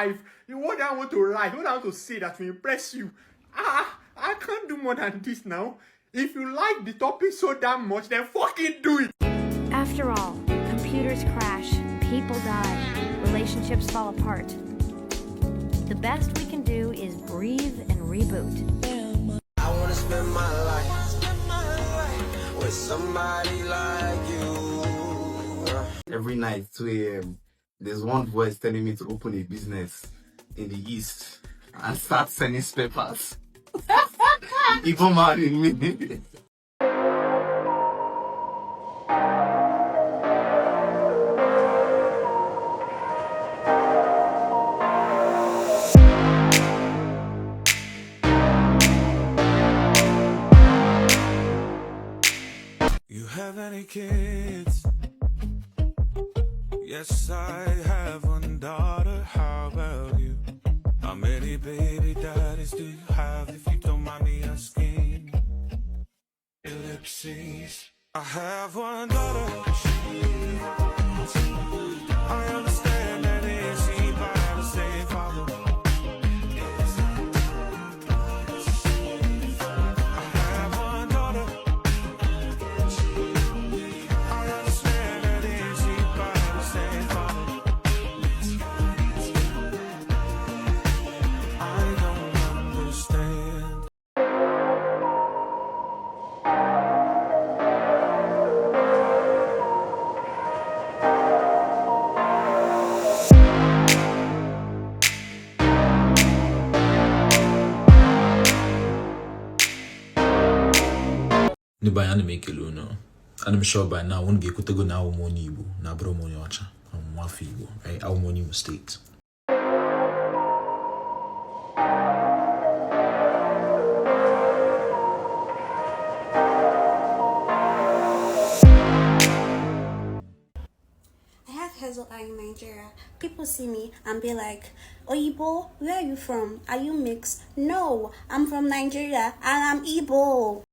life. What I want to write, what I want to say that will impress you. I can't do more than this now. If you like the topic so damn much, then fucking do it. After all, computers crash, people die, relationships fall apart. The best we can do is breathe and reboot. I wanna spend my life with somebody like you. Every night, 2 a.m., there's one voice telling me to open a business in the East and start sending spare parts. Even man in me. You have any kids? Yes, I have one daughter. How about you? How many baby daddies do you have, if you don't mind me asking? Ellipses. I have one daughter. I understand that it's easy by the same father. I have one daughter. I understand that it's easy by the same father. I don't understand. By anime Kiluno. And I'm sure by now won't get to go now money Igbo, na bro money ocha, Mwafi Igbo, right? Our money state. I have hazel eye in Nigeria. People see me and be like, Oyibo, where are you from? Are you mixed? No, I'm from Nigeria and I'm Igbo.